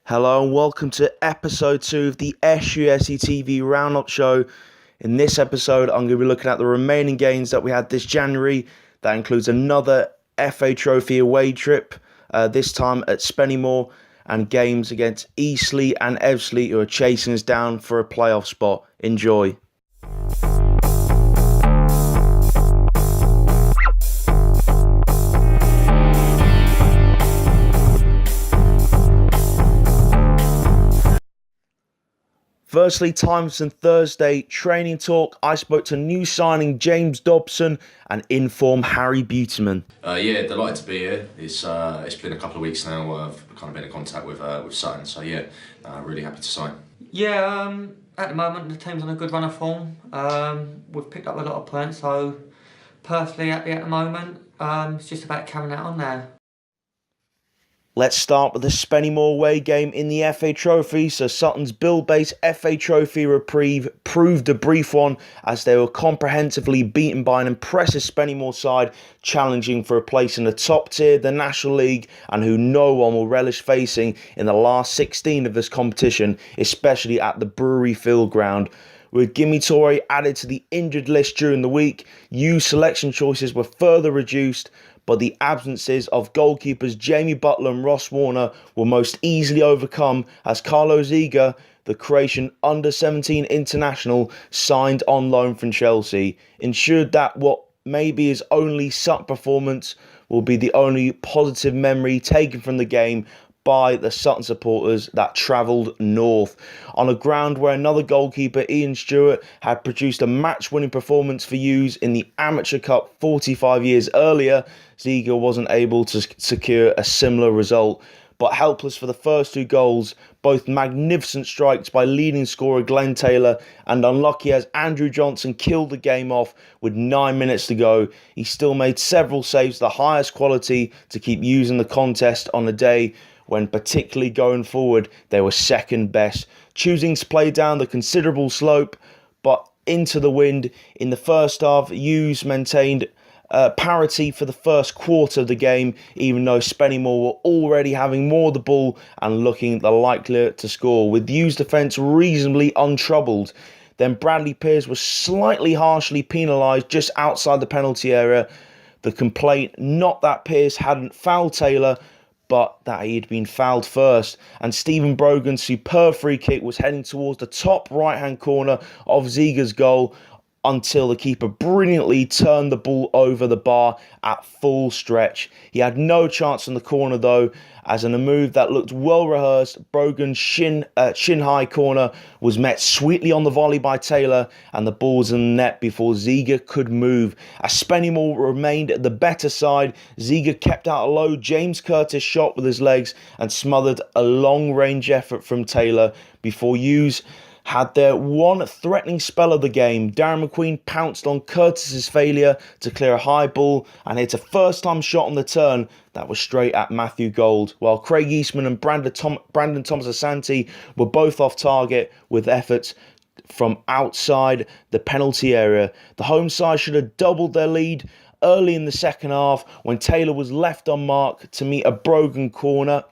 Hello and welcome to episode 2 of the SUFCtv Roundup Show. In this episode, I'm going to be looking at the remaining games that we had this January. That includes another FA Trophy away trip, this time at Spennymoor, and games against Eastleigh and Ebbsfleet, who are chasing us down for a playoff spot. Enjoy. Firstly, times and Thursday training talk. I spoke to new signing James Dobson and inform Harry Buteman. Yeah, delighted to be here. It's been a couple of weeks now. I've kind of been in contact with Sutton, so yeah, really happy to sign. Yeah, at the moment the team's on a good run of form. We've picked up a lot of points, so perfectly happy at the moment. It's just about carrying that on now. Let's start with the Spennymoor away game in the FA Trophy. So Sutton's Bill-based FA Trophy reprieve proved a brief one as they were comprehensively beaten by an impressive Spennymoor side challenging for a place in the top tier, the National League, and who no one will relish facing in the last 16 of this competition, especially at the Brewery Field ground. With Gimme Torre added to the injured list during the week, youth selection choices were further reduced, but the absences of goalkeepers Jamie Butler and Ross Warner were most easily overcome as Carlos Ziga, the Croatian under-17 international, signed on loan from Chelsea, ensured that what may be his only Sutton performance will be the only positive memory taken from the game by the Sutton supporters that travelled north. On a ground where another goalkeeper, Ian Stewart, had produced a match-winning performance for Hughes in the Amateur Cup 45 years earlier, Ziga wasn't able to secure a similar result. But helpless for the first two goals, both magnificent strikes by leading scorer Glenn Taylor, and unlucky as Andrew Johnson killed the game off with 9 minutes to go. He still made several saves of the highest quality to keep using the contest on a day when, particularly going forward, they were second best, choosing to play down the considerable slope but into the wind. In the first half, Hughes maintained parity for the first quarter of the game, even though Spennymoor were already having more of the ball and looking the likelier to score, with Hughes' defence reasonably untroubled. Then Bradley Pearce was slightly harshly penalised just outside the penalty area. The complaint, not that Pearce hadn't fouled Taylor, but that he had been fouled first, and Stephen Brogan's superb free kick was heading towards the top right-hand corner of Ziga's goal until the keeper brilliantly turned the ball over the bar at full stretch. He had no chance on the corner though, as in a move that looked well rehearsed, Brogan's shin-high corner was met sweetly on the volley by Taylor, and the ball was in the net before Ziga could move. As Spennymoor remained the better side, Ziga kept out a low James Curtis shot with his legs and smothered a long-range effort from Taylor before Hughes had their one threatening spell of the game. Darren McQueen pounced on Curtis's failure to clear a high ball and hit a first-time shot on the turn that was straight at Matthew Gold, while Craig Eastman and Brandon Thomas-Asante were both off target with efforts from outside the penalty area. The home side should have doubled their lead early in the second half when Taylor was left on mark to meet a Brogan corner,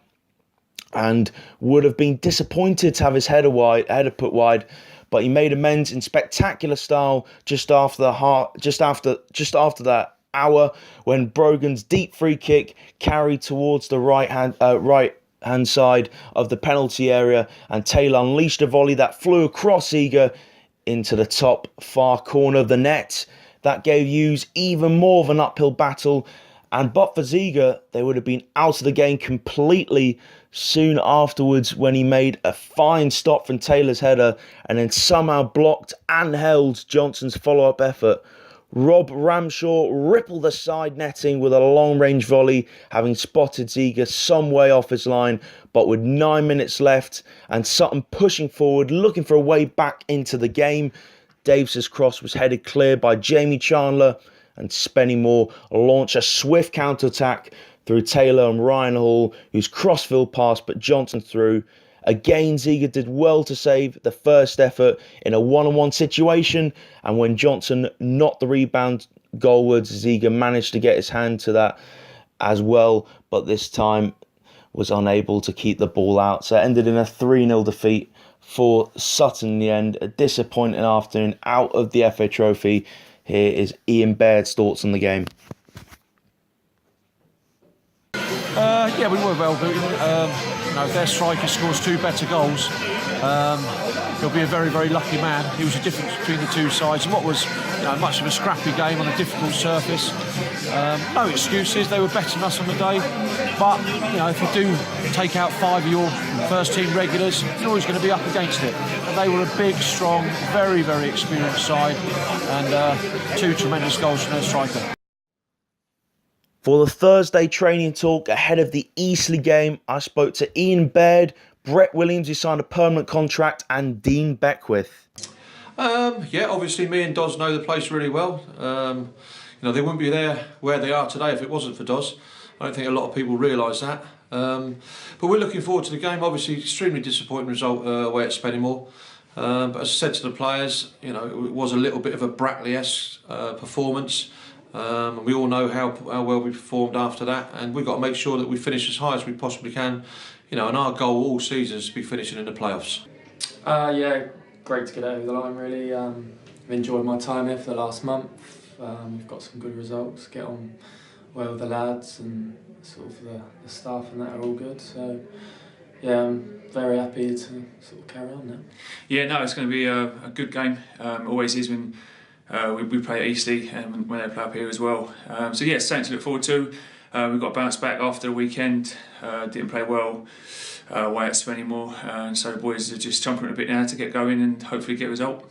and would have been disappointed to have his header put wide, but he made amends in spectacular style just after that hour when Brogan's deep free kick carried towards the right hand side of the penalty area, and Taylor unleashed a volley that flew across Ziga into the top far corner of the net. That gave Hughes even more of an uphill battle, and but for Ziga, they would have been out of the game completely soon afterwards when he made a fine stop from Taylor's header and then somehow blocked and held Johnson's follow-up effort. Rob Ramshaw rippled the side netting with a long-range volley, having spotted Ziga some way off his line, but with 9 minutes left and Sutton pushing forward, looking for a way back into the game, Davis's cross was headed clear by Jamie Chandler, and Spennymoor launched a swift counter-attack through Taylor and Ryan Hall, whose crossfield passed but Johnson through. Again, Ziga did well to save the first effort in a one-on-one situation, and when Johnson knocked the rebound goalwards, Ziga managed to get his hand to that as well, but this time was unable to keep the ball out. So it ended in a 3-0 defeat for Sutton in the end. A disappointing afternoon out of the FA Trophy. Here is Ian Baird's thoughts on the game. Yeah, we were well beaten. If their striker scores 2 better goals, he'll be a very, very lucky man. He was the difference between the two sides. And what was much of a scrappy game on a difficult surface. No excuses, they were better than us on the day. But, if you do take out 5 of your first team regulars, you're always going to be up against it. And they were a big, strong, very, very experienced side. And 2 tremendous goals from their striker. For the Thursday training talk ahead of the Eastleigh game, I spoke to Ian Baird, Brett Williams, who signed a permanent contract, and Dean Beckwith. Yeah, obviously me and Doz know the place really well. They wouldn't be there where they are today if it wasn't for Doz. I don't think a lot of people realise that. But we're looking forward to the game. Obviously, extremely disappointing result away at Spennymoor. But as I said to the players, it was a little bit of a Brackley-esque performance. And we all know how well we performed after that, and we've got to make sure that we finish as high as we possibly can. And our goal all season is to be finishing in the playoffs. Yeah, great to get over the line really. I've enjoyed my time here for the last month. We've got some good results, get on well with the lads, and sort of the staff and that are all good. So yeah, I'm very happy to sort of carry on now. Yeah, no, it's going to be a good game. Always is when we play at Eastleigh and when they play up here as well. So yeah, something to look forward to. We've got to bounce back after the weekend. Didn't play well away at Spennymoor, and so the boys are just chomping a bit now to get going and hopefully get a result.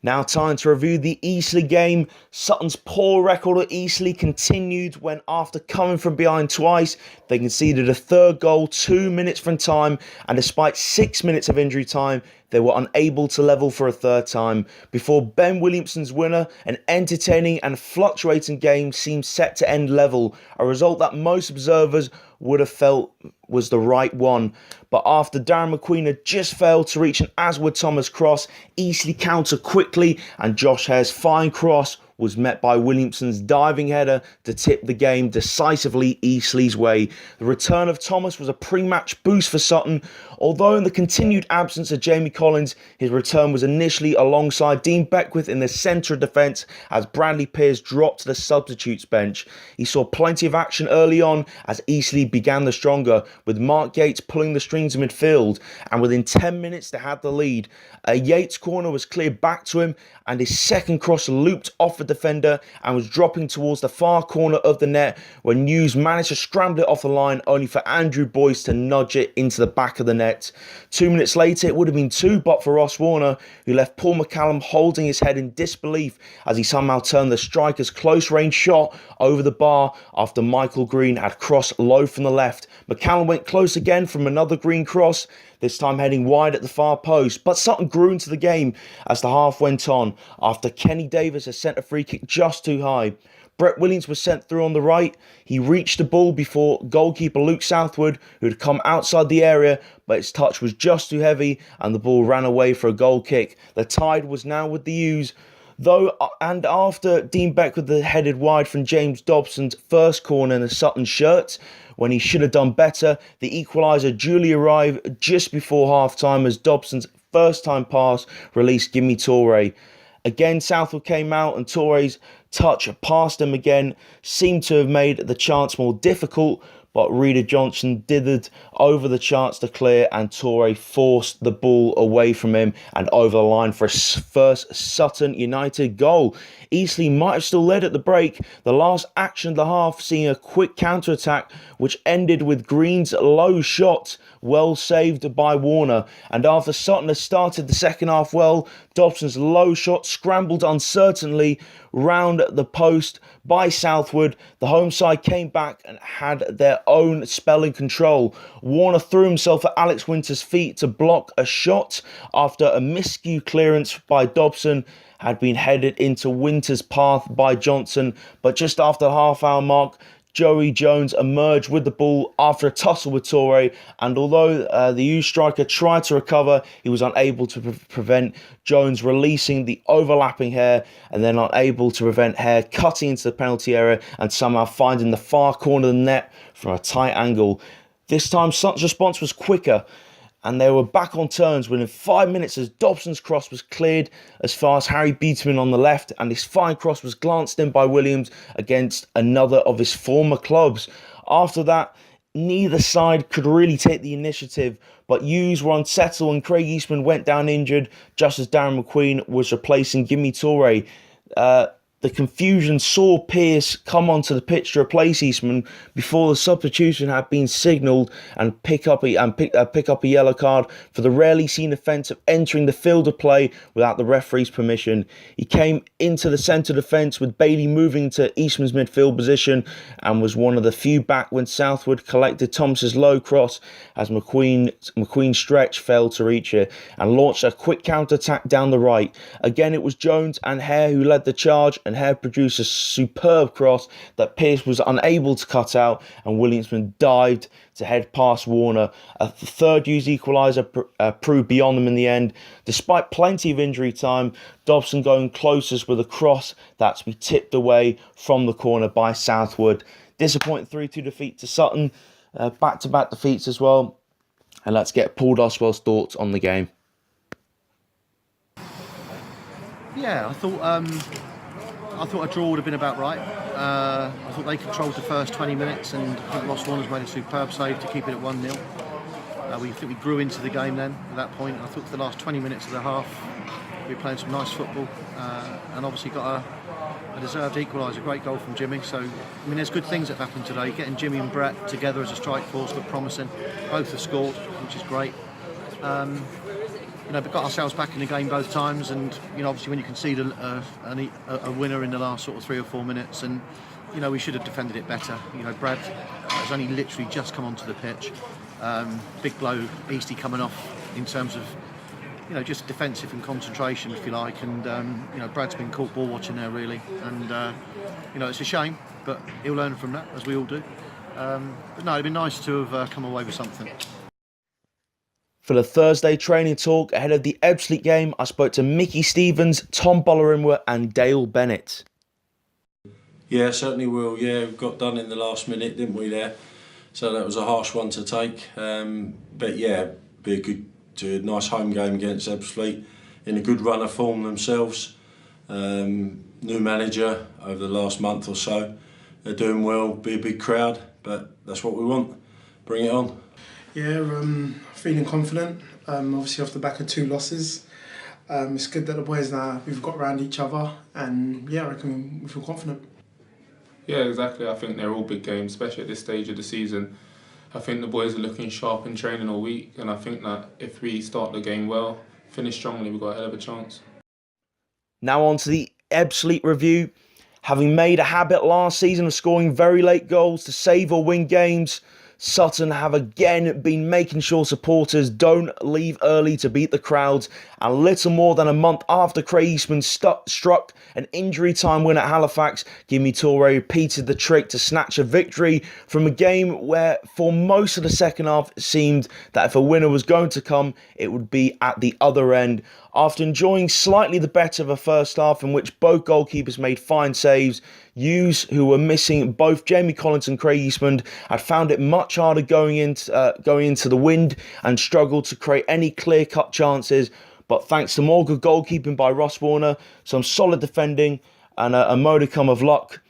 Now time to review the Eastleigh game. Sutton's poor record at Eastleigh continued when, after coming from behind twice, they conceded a 3rd goal 2 minutes from time, and despite 6 minutes of injury time, they were unable to level for a 3rd time before Ben Williamson's winner. An entertaining and fluctuating game seemed set to end level, a result that most observers would have felt was the right one. But after Darren McQueen had just failed to reach an Aswood Thomas cross, Eastleigh countered quickly, and Josh Hare's fine cross was met by Williamson's diving header to tip the game decisively Eastleigh's way. The return of Thomas was a pre-match boost for Sutton, although in the continued absence of Jamie Collins, his return was initially alongside Dean Beckwith in the centre of defence as Bradley Pearce dropped to the substitutes bench. He saw plenty of action early on as Eastleigh began the stronger, with Mark Yates pulling the strings in midfield, and within 10 minutes they had the lead. A Yates corner was cleared back to him, and his second cross looped off the defender and was dropping towards the far corner of the net when Hughes managed to scramble it off the line, only for Andrew Boyce to nudge it into the back of the net. 2 minutes later it would have been 2 but for Ross Warner, who left Paul McCallum holding his head in disbelief as he somehow turned the striker's close range shot over the bar after Michael Green had crossed low from the left. McCallum went close again from another Green cross, this time heading wide at the far post, but Sutton grew into the game as the half went on after Kenny Davis had sent a free kick just too high. Brett Williams was sent through on the right. He reached the ball before goalkeeper Luke Southwood, who had come outside the area, but his touch was just too heavy and the ball ran away for a goal kick. The tide was now with the U's, though, and after Dean Beckwith had headed wide from James Dobson's first corner in the Sutton shirt, when he should have done better, the equaliser duly arrived just before half-time as Dobson's first-time pass released Gimme Toure. Again, Southwood came out and Toure's touch past him again seemed to have made the chance more difficult, but Reader Johnson dithered over the chance to clear and Toure forced the ball away from him and over the line for his first Sutton United goal. Eastleigh might have still led at the break, the last action of the half seeing a quick counter-attack which ended with Green's low shot well saved by Warner, and after Sutton had started the second half well, Dobson's low shot scrambled uncertainly round the post by Southwood. The home side came back and had their own spell in control. Warner threw himself at Alex Winter's feet to block a shot after a miscue clearance by Dobson had been headed into Winter's path by Johnson, but just after the half-hour mark, Joey Jones emerged with the ball after a tussle with Toure, and although the U striker tried to recover, he was unable to prevent Jones releasing the overlapping Hare, and then unable to prevent Hare cutting into the penalty area and somehow finding the far corner of the net from a tight angle. This time Sutton's response was quicker, and they were back on turns within 5 minutes as Dobson's cross was cleared as far as Harry Beatman on the left, and his fine cross was glanced in by Williams against another of his former clubs. After that, neither side could really take the initiative, but U's were unsettled and Craig Eastman went down injured just as Darren McQueen was replacing Jimmy Toure. The confusion saw Pearce come onto the pitch to replace Eastman before the substitution had been signalled and pick up a yellow card for the rarely seen offence of entering the field of play without the referee's permission. He came into the centre defence with Bailey moving to Eastman's midfield position and was one of the few back when Southwood collected Thomas's low cross as McQueen's stretch failed to reach it and launched a quick counter-attack down the right. Again, it was Jones and Hare who led the charge, and Hare produced a superb cross that Pearce was unable to cut out, and Williamson dived to head past Warner. A third U's equaliser proved beyond them in the end. Despite plenty of injury time, Dobson going closest with a cross that's to be tipped away from the corner by Southwood. Disappointing 3-2 defeat to Sutton. Back-to-back defeats as well. And let's get Paul Doswell's thoughts on the game. Yeah, I thought a draw would have been about right. I thought they controlled the first 20 minutes, and I think Ross Warner's made a superb save to keep it at 1-0. We grew into the game then at that point. I thought for the last 20 minutes of the half we were playing some nice football, and obviously got a deserved equaliser, great goal from Jimmy. So, I mean, there's good things that have happened today. Getting Jimmy and Brett together as a strike force looked promising. Both have scored, which is great. We've got ourselves back in the game both times, and obviously when you concede a winner in the last sort of 3 or 4 minutes, and we should have defended it better. Brad has only literally just come onto the pitch. Big blow, Eastie coming off in terms of just defensive and concentration, if you like, and Brad's been caught ball watching there really, and it's a shame, but he'll learn from that, as we all do. But no, it'd be nice to have come away with something. For the Thursday training talk ahead of the Ebbsfleet game, I spoke to Mickey Stevens, Tom Bollarimwa and Dale Bennett. Yeah, certainly will. Yeah, we got done in the last minute, didn't we, there? So that was a harsh one to take. But yeah, be a nice home game against Ebbsfleet, in a good run of form themselves. New manager over the last month or so. They're doing well, be a big crowd, but that's what we want. Bring it on. Yeah, feeling confident, obviously off the back of 2 losses. It's good that the boys now, we've got around each other, and yeah, I reckon we feel confident. Yeah, exactly. I think they're all big games, especially at this stage of the season. I think the boys are looking sharp in training all week, and I think that if we start the game well, finish strongly, we've got a hell of a chance. Now on to the Ebbsfleet review. Having made a habit last season of scoring very late goals to save or win games, Sutton have again been making sure supporters don't leave early to beat the crowds, and little more than a month after Craig Eastman struck an injury time win at Halifax, Jimmy Toure repeated the trick to snatch a victory from a game where for most of the second half it seemed that if a winner was going to come, it would be at the other end. After enjoying slightly the better of a first half in which both goalkeepers made fine saves, Hughes, who were missing both Jamie Collins and Craig Eastman, had found it much harder going into the wind and struggled to create any clear-cut chances. But thanks to more good goalkeeping by Ross Warner, some solid defending and a modicum of luck,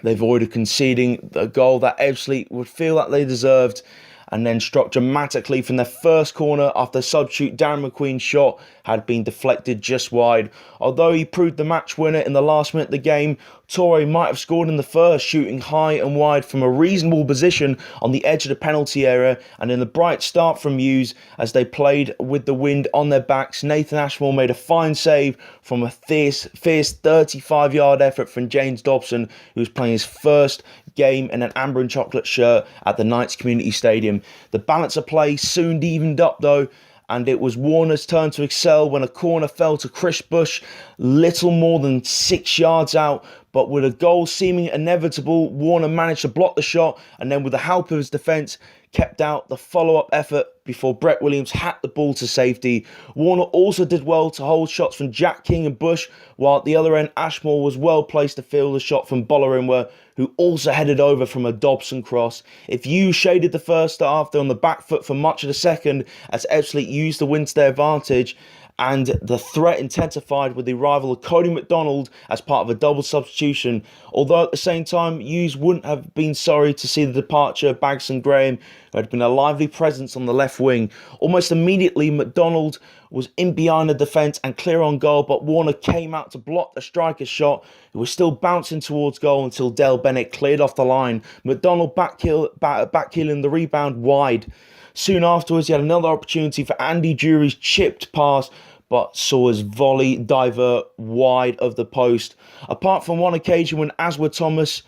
they avoided conceding the goal that Ebbsfleet would feel that they deserved, and then struck dramatically from their first corner after substitute Darren McQueen's shot had been deflected just wide. Although he proved the match winner in the last minute of the game, Toure might have scored in the first, shooting high and wide from a reasonable position on the edge of the penalty area, and in the bright start from Hughes as they played with the wind on their backs, Nathan Ashmore made a fine save from a fierce 35-yard effort from James Dobson, who was playing his first game in an amber and chocolate shirt at the Knights Community Stadium. The balance of play soon evened up though, and it was Warner's turn to excel when a corner fell to Chris Bush little more than 6 yards out. but with a goal seeming inevitable, Warner managed to block the shot, and then with the help of his defence, kept out the follow-up effort before Brett Williams hacked the ball to safety. Warner also did well to hold shots from Jack King and Bush, while at the other end, Ashmore was well placed to field a shot from Bolarinwa, who also headed over from a Dobson cross. If you shaded the first half, they're on the back foot for much of the second, as Ebbsfleet used the win to their advantage, and the threat intensified with the arrival of Cody McDonald as part of a double substitution. Although at the same time, Hughes wouldn't have been sorry to see the departure of Bagson Graham, who had been a lively presence on the left wing. Almost immediately, McDonald was in behind the defence and clear on goal, but Warner came out to block the striker's shot, who was still bouncing towards goal until Dale Bennett cleared off the line. McDonald backheeling the rebound wide. Soon afterwards, he had another opportunity for Andy Jury's chipped pass, but saw his volley divert wide of the post. Apart from one occasion when Aswad Thomas,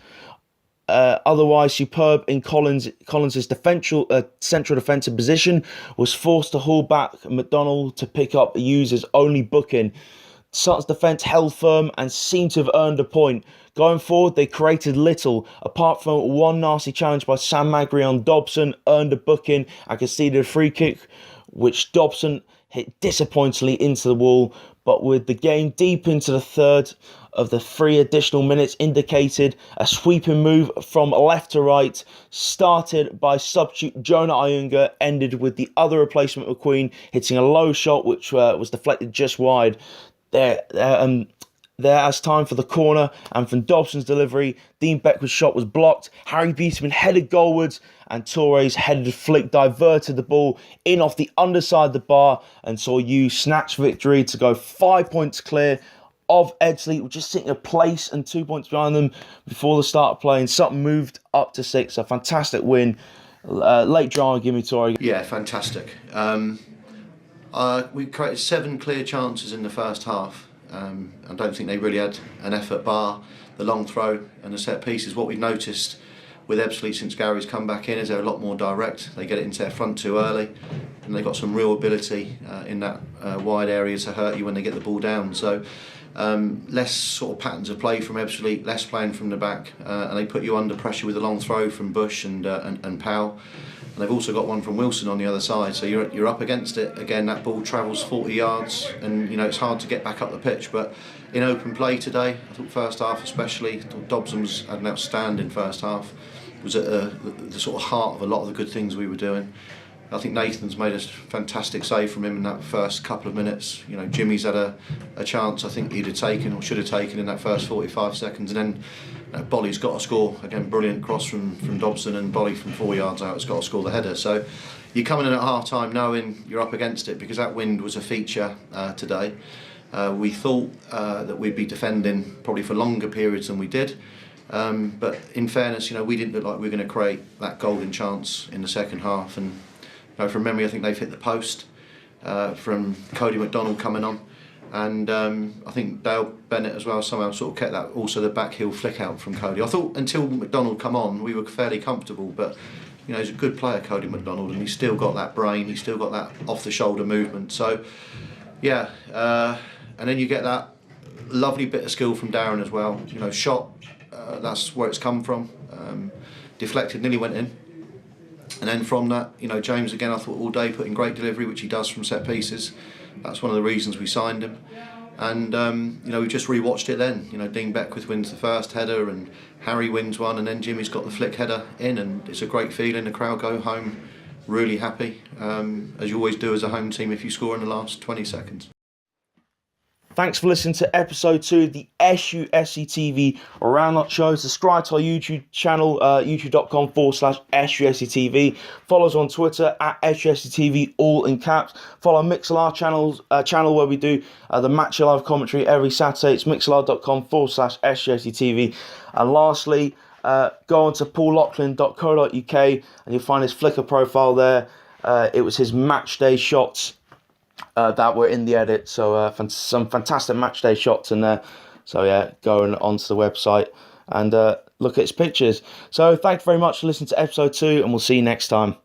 otherwise superb in Collins's central defensive position, was forced to haul back McDonald to pick up Hughes' only booking. Sutton's defence held firm and seemed to have earned a point. Going forward, they created little, apart from one nasty challenge by Sam Magri on Dobson, earned a booking and conceded a free kick, which Dobson hit disappointingly into the wall. But with the game deep into the third of the 3 additional minutes indicated, a sweeping move from left to right, started by substitute Jonah Ayunga, ended with the other replacement McQueen hitting a low shot which was deflected just wide. There as time for the corner, and from Dobson's delivery, Dean Beckwith's shot was blocked. Harry Beeterman headed goalwards, and Torres' headed flick diverted the ball in off the underside of the bar and saw Hughes snatch victory to go 5 points clear of Ebbsfleet, just sitting a place and 2 points behind them before the start of play, and Sutton moved up to 6. A fantastic win. Late drama, give me Torres. Yeah, fantastic. We created 7 clear chances in the first half. I don't think they really had an effort bar the long throw and the set pieces. What we've noticed with Ebbsfleet since Gary's come back in is they're a lot more direct. They get it into their front too early, and they've got some real ability in that wide area to hurt you when they get the ball down. So less sort of patterns of play from Ebbsfleet, less playing from the back, and they put you under pressure with a long throw from Bush and Powell. And they've also got one from Wilson on the other side, so you're up against it. Again, that ball travels 40 yards, and it's hard to get back up the pitch. But in open play today, I thought first half especially, I thought Dobson had an outstanding first half. Was at the sort of heart of a lot of the good things we were doing. I think Nathan's made a fantastic save from him in that first couple of minutes. Jimmy's had a chance I think he'd have taken or should have taken in that first 45 seconds, and then Bolly's got to score. Again, brilliant cross from Dobson, and Bolly from 4 yards out has got to score the header. So you're coming in at half time knowing you're up against it, because that wind was a feature today. We thought that we'd be defending probably for longer periods than we did. But in fairness, we didn't look like we were going to create that golden chance in the second half. And from memory, I think they've hit the post from Cody McDonald coming on, and I think Dale Bennett as well somehow sort of kept that. Also the back heel flick out from Cody. I thought until McDonald come on, we were fairly comfortable, but he's a good player, Cody McDonald, and he's still got that brain. He's still got that off the shoulder movement. So yeah, and then you get that lovely bit of skill from Darren as well. Shot. That's where it's come from. Deflected, nearly went in. And then from that, James again, I thought all day put in great delivery, which he does from set pieces. That's one of the reasons we signed him. And we just rewatched it then. Dean Beckwith wins the first header, and Harry wins one, and then Jimmy's got the flick header in, and it's a great feeling. The crowd go home really happy, as you always do as a home team if you score in the last 20 seconds. Thanks for listening to episode 2 of the SUFCtv Roundup Show. Subscribe to our YouTube channel, youtube.com/SUFCtv. Follow us on Twitter at SUFCtv, all in caps. Follow Mixlr channel where we do the match live commentary every Saturday. It's mixlr.com/SUFCtv. And lastly, go on to paullocklin.co.uk and you'll find his Flickr profile there. It was his match day shots that were in the edit, so some fantastic match day shots in there. So yeah, go onto the website and look at his pictures. So thanks very much for listening to episode 2, and we'll see you next time.